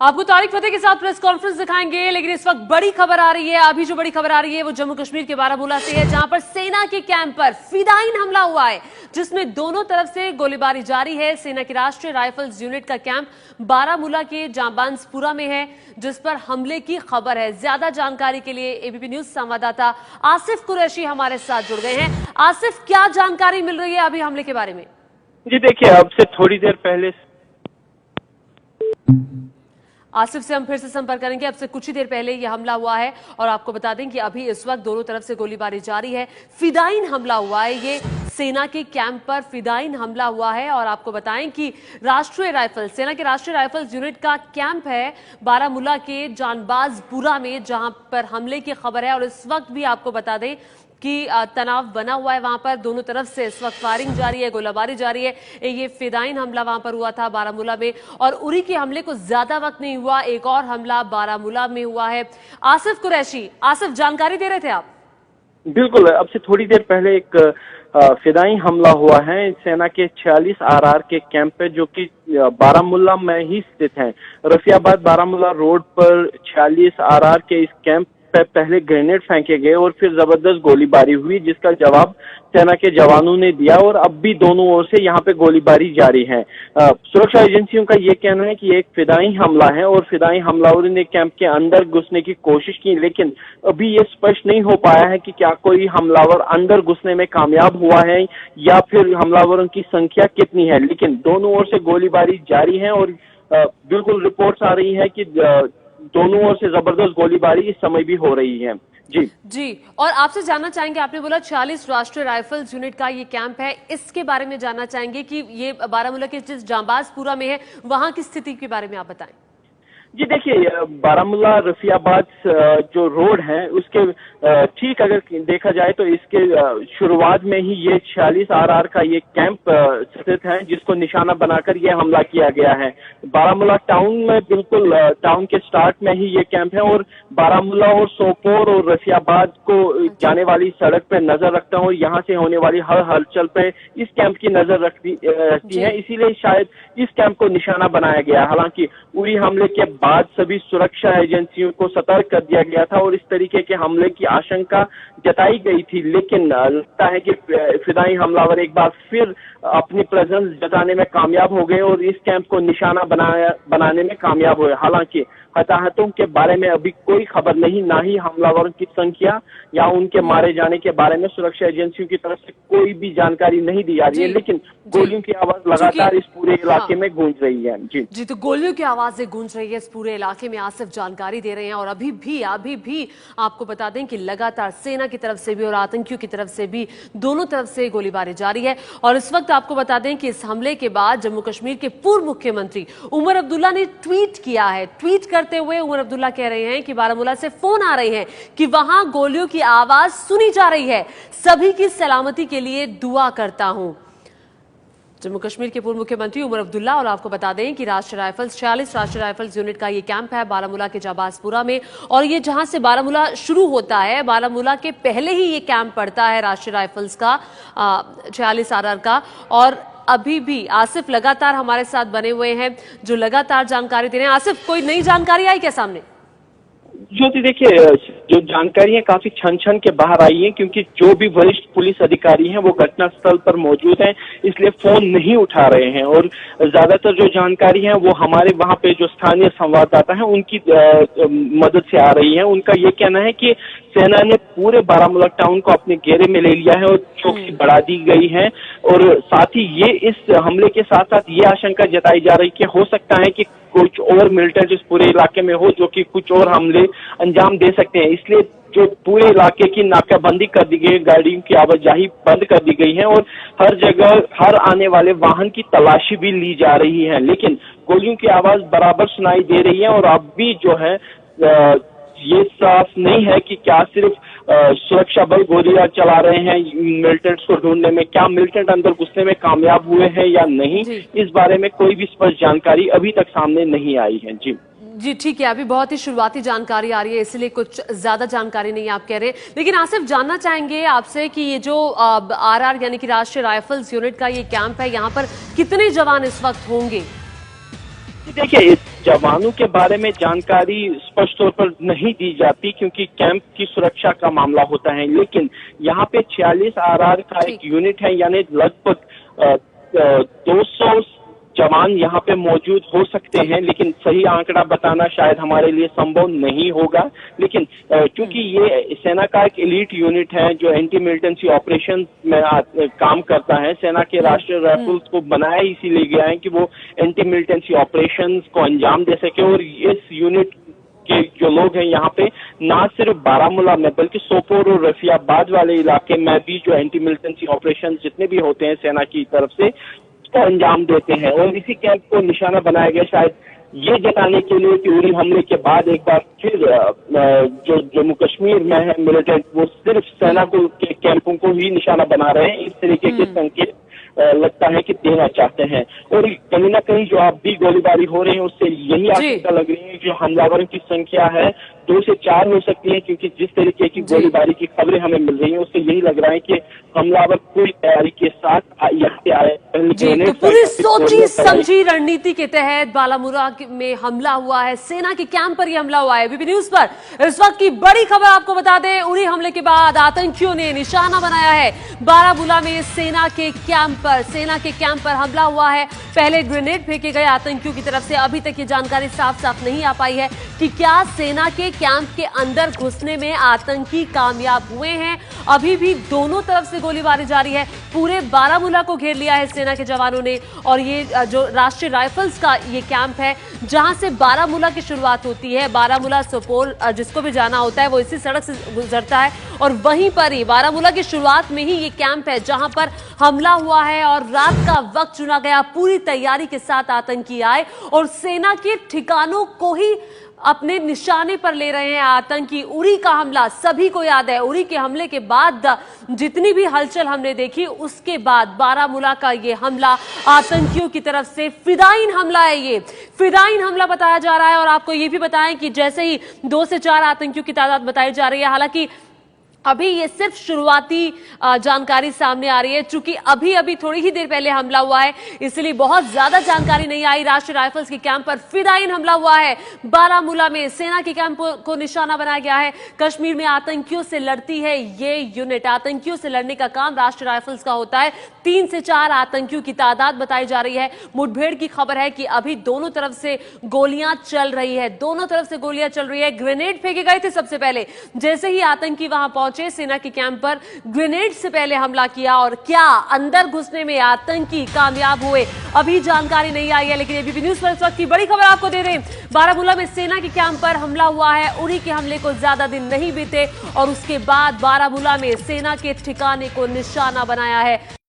आपको तारिक फतेह के साथ प्रेस कॉन्फ्रेंस दिखाएंगे, लेकिन इस वक्त बड़ी खबर आ रही है। अभी जो बड़ी खबर आ रही है वो जम्मू कश्मीर के बारामूला से है, जहां पर सेना के कैंप पर फिदायीन हमला हुआ है, जिसमें दोनों तरफ से गोलीबारी जारी है। सेना की राष्ट्रीय राइफल्स यूनिट का कैंप बारामूला के जाबांजपुरा में है, जिस पर हमले की खबर है। ज्यादा जानकारी के लिए एबीपी न्यूज संवाददाता आसिफ कुरैशी हमारे साथ जुड़ गए हैं। आसिफ, क्या जानकारी मिल रही है अभी हमले के बारे में? जी देखिए, अब से थोड़ी देर पहले आसिफ से हम फिर से संपर्क करेंगे। अब से कुछ ही देर पहले यह हमला हुआ है और आपको बता दें कि अभी इस वक्त दोनों तरफ से गोलीबारी जारी है। फिदायीन हमला हुआ है, ये सेना के कैंप पर फिदायीन हमला हुआ है। और आपको बताएं कि सेना के राष्ट्रीय राइफल्स यूनिट का कैंप है बारामूला के जानबाजपुरा में, जहां पर हमले की खबर है। और इस वक्त भी आपको बता दें कि तनाव बना हुआ है वहां पर, दोनों तरफ से इस वक्त फायरिंग जारी है, गोलाबारी जारी है। ये फिदायीन हमला वहां पर हुआ था बारामूला में, और उरी के हमले को ज्यादा वक्त नहीं हुआ, एक और हमला बारामूला में हुआ है। आसिफ कुरैशी, आसिफ जानकारी दे रहे थे आप? बिल्कुल, अब से थोड़ी देर पहले एक फिदायीन हमला हुआ है सेना के 46 आरआर के कैंप पे, जो कि बारामूला में ही स्थित है। रफियाबाद बारामूला रोड पर 46 आरआर के इस कैंप पे पहले ग्रेनेड फेंके गए और फिर जबरदस्त गोलीबारी हुई, जिसका जवाब सेना के जवानों ने दिया। और अब भी दोनों ओर से यहाँ पे गोलीबारी जारी है। सुरक्षा एजेंसियों का ये कहना है कि ये एक फिदायीन हमला है और फिदायीन हमलावरों ने कैंप के अंदर घुसने की कोशिश की, लेकिन अभी ये स्पष्ट नहीं हो पाया है कि क्या कोई हमलावर अंदर घुसने में कामयाब हुआ है या फिर हमलावरों की संख्या कितनी है। लेकिन दोनों ओर से गोलीबारी जारी है और बिल्कुल रिपोर्ट्स आ रही है कि दोनों ओर से जबरदस्त गोलीबारी इस समय भी हो रही है। जी, और आपसे जानना चाहेंगे, आपने बोला 46 राष्ट्रीय राइफल्स यूनिट का ये कैंप है, इसके बारे में जानना चाहेंगे कि ये बारामूला के जिस जाबांजपुरा में है वहां की स्थिति के बारे में आप बताएं। जी देखिए, बारामूला रफियाबाद जो रोड है उसके ठीक अगर देखा जाए तो इसके शुरुआत में ही ये 46 आरआर का ये कैंप स्थित है, जिसको निशाना बनाकर ये हमला किया गया है। बारामूला टाउन में बिल्कुल टाउन के स्टार्ट में ही ये कैंप है और बारामूला और सोपोर और रफियाबाद को जाने वाली सड़क पे नजर रखता है और यहाँ से होने वाली हर हलचल पे इस कैंप की नजर रहती है। इसीलिए शायद इस कैंप को निशाना बनाया गया। हालांकि उरी हमले के बाद सभी सुरक्षा एजेंसियों को सतर्क कर दिया गया था और इस तरीके के हमले की आशंका जताई गई थी, लेकिन लगता है कि फिदायीन हमलावर एक बार फिर अपनी प्रेजेंस जताने में कामयाब हो गए और इस कैंप को निशाना बनाने में कामयाब हुए। हालांकि हताहतों के बारे में अभी कोई खबर नहीं, ना ही हमलावरों की संख्या या उनके मारे जाने के बारे में सुरक्षा एजेंसियों की तरफ से कोई भी जानकारी नहीं दी जा रही है। लेकिन गोलियों की आवाज लगातार इस पूरे इलाके में गूंज रही है। जी, तो गोलियों की आवाजें गूंज रही है इस पूरे इलाके में। आसिफ जानकारी दे रहे हैं। और अभी भी आपको बता दें कि लगातार सेना की तरफ से भी और आतंकियों की तरफ से भी दोनों तरफ से गोलीबारी जारी है। और इस वक्त आपको बता दें कि इस हमले के बाद जम्मू कश्मीर के पूर्व मुख्यमंत्री उमर अब्दुल्ला ने ट्वीट किया है। ट्वीट करते हुए उमर अब्दुल्ला कह रहे हैं कि बारामूला से फोन आ रहे हैं कि वहां गोलियों की आवाज सुनी जा रही है, सभी की सलामती के लिए दुआ करता हूं। जम्मू कश्मीर के पूर्व मुख्यमंत्री उमर अब्दुल्ला। और आपको बता दें कि 46 राष्ट्रीय राइफल्स यूनिट का ये कैंप है बारामूला के जाबांजपुरा में, और ये जहां से बारामूला शुरू होता है, बारामूला के पहले ही ये कैंप पड़ता है राष्ट्रीय राइफल्स का 46 आरआर का। और अभी भी आसिफ लगातार हमारे साथ बने हुए हैं, जो लगातार जानकारी दे रहे हैं। आसिफ, कोई नई जानकारी आई क्या सामने? ज्योति देखिए, जो जानकारी है काफी छन के बाहर आई है, क्योंकि जो भी वरिष्ठ पुलिस अधिकारी हैं वो घटनास्थल पर मौजूद हैं, इसलिए फोन नहीं उठा रहे हैं। और ज्यादातर जो जानकारी है वो हमारे वहां पे जो स्थानीय संवाददाता हैं उनकी मदद से आ रही है। उनका ये कहना है कि सेना ने पूरे बारामूला टाउन को अपने घेरे में ले लिया है और चौकसी बढ़ा दी गई है। और साथ ही ये इस हमले के साथ साथ ये आशंका जताई जा रही कि हो सकता है कि कुछ और मिलिटेंट इस पूरे इलाके में हो जो कि कुछ और हमले अंजाम दे सकते हैं। इसलिए जो पूरे इलाके की नाकाबंदी कर दी गई है, गाड़ियों की आवाजाही बंद कर दी गई है और हर जगह हर आने वाले वाहन की तलाशी भी ली जा रही है। लेकिन गोलियों की आवाज बराबर सुनाई दे रही है और अब भी जो है ये साफ नहीं है कि क्या सिर्फ सुरक्षा बल गोलियां चला रहे हैं मिलिटेंट्स को ढूंढने में, क्या मिलिटेंट अंदर घुसने में कामयाब हुए हैं या नहीं, इस बारे में कोई भी स्पष्ट जानकारी अभी तक सामने नहीं आई है। जी ठीक है, अभी बहुत ही शुरुआती जानकारी आ रही है, इसलिए कुछ ज्यादा जानकारी नहीं आप कह रहे। लेकिन आसिफ, जानना चाहेंगे आपसे कि ये जो आरआर यानी कि राष्ट्रीय राइफल्स यूनिट का ये कैंप है, यहाँ पर कितने जवान इस वक्त होंगे? देखिए, जवानों के बारे में जानकारी स्पष्ट तौर पर नहीं दी जाती क्योंकि कैंप की सुरक्षा का मामला होता है, लेकिन यहाँ पे 46 आरआर का एक यूनिट है, यानी लगभग 200 जवान यहाँ पे मौजूद हो सकते हैं, लेकिन सही आंकड़ा बताना शायद हमारे लिए संभव नहीं होगा। लेकिन क्योंकि ये सेना का एक एलीट यूनिट है जो एंटी मिलिटेंसी ऑपरेशन में काम करता है, सेना के राष्ट्रीय राइफल्स को बनाया इसीलिए गया है कि वो एंटी मिलिटेंसी ऑपरेशंस को अंजाम दे सके। और इस यूनिट के जो लोग हैं यहाँ पे ना सिर्फ बारामूला में बल्कि सोपोर और रफियाबाद वाले इलाके में भी जो एंटी मिलिटेंसी ऑपरेशन जितने भी होते हैं सेना की तरफ से को अंजाम देते हैं। और इसी कैंप को निशाना बनाया गया शायद ये जताने के लिए कि उरी हमले के बाद एक बार फिर जो जम्मू कश्मीर में है मिलिटेंट वो सिर्फ सेना को के कैंपों को ही निशाना बना रहे हैं, इस तरीके के संकेत लगता है कि देना चाहते हैं। और कहीं ना कहीं जो आप भी गोलीबारी हो रही है उससे यही आशंका लग रही है कि जो हमलावरों की संख्या है 2 से 4 हो सकती है, क्योंकि जिस तरीके की गोलीबारी की खबरें हमें मिल रही हैं उससे यही लग रहा है कि हमलावर पूरी तैयारी के साथ यहाँ पे आए। तो पूरी सोची समझी रणनीति के तहत बारामूला में हमला हुआ है, सेना के कैंप पर यह हमला हुआ है। बीबी न्यूज पर इस वक्त की बड़ी खबर आपको बता दें, उरी हमले के बाद आतंकियों ने निशाना बनाया है बारामूला में सेना के कैंप पर हमला हुआ है। पहले ग्रेनेड फेंके गए आतंकियों की तरफ से। अभी तक ये जानकारी साफ साफ नहीं आ पाई है कि क्या सेना के कैंप के अंदर घुसने में आतंकी कामयाब हुए हैं। अभी भी दोनों तरफ से गोलीबारी जारी है। पूरे बारामूला को घेर लिया है सेना के जवानों ने। और ये जो राष्ट्रीय राइफल्स का ये कैंप है जहां से बारामूला की शुरुआत होती है, बारामूला सोपोर जिसको भी जाना होता है वो इसी सड़क से गुजरता है और वहीं पर ही बारामूला की शुरुआत में ही ये कैंप है जहां पर हमला हुआ है। और रात का वक्त चुना गया, पूरी तैयारी के साथ आतंकी आए और सेना के ठिकानों को ही अपने निशाने पर ले रहे हैं आतंकी। उरी का हमला सभी को याद है। उरी के हमले के बाद जितनी भी हलचल हमने देखी उसके बाद बारामूला का ये हमला आतंकियों की तरफ से फिदायीन हमला है। ये फिदायीन हमला बताया जा रहा है। और आपको ये भी बताएं कि जैसे ही 2 से 4 आतंकियों की तादाद बताई जा रही है, हालांकि अभी ये सिर्फ शुरुआती जानकारी सामने आ रही है, चूंकि अभी थोड़ी ही देर पहले हमला हुआ है इसलिए बहुत ज्यादा जानकारी नहीं आई। राष्ट्रीय राइफल्स के कैंप पर फिदायीन हमला हुआ है बारामूला में, सेना के कैंप को निशाना बनाया गया है। कश्मीर में आतंकियों से लड़ती है ये यूनिट, आतंकियों से लड़ने का काम राष्ट्रीय राइफल्स का होता है। 3 से 4 आतंकियों की तादाद बताई जा रही है। मुठभेड़ की खबर है कि अभी दोनों तरफ से गोलियां चल रही है, दोनों तरफ से गोलियां चल रही है। ग्रेनेड फेंके गए थे सबसे पहले, जैसे ही आतंकी वहां पहुंचे सेना के कैंप पर ग्रेनेड से पहले हमला किया। और क्या अंदर घुसने में आतंकी कामयाब हुए, अभी जानकारी नहीं आई है। लेकिन एबीपी न्यूज पर इस वक्त की बड़ी खबर आपको दे रहे हैं, बारामूला में सेना के कैंप पर हमला हुआ है। उरी के हमले को ज्यादा दिन नहीं बीते और उसके बाद बारामूला में सेना के ठिकाने को निशाना बनाया है।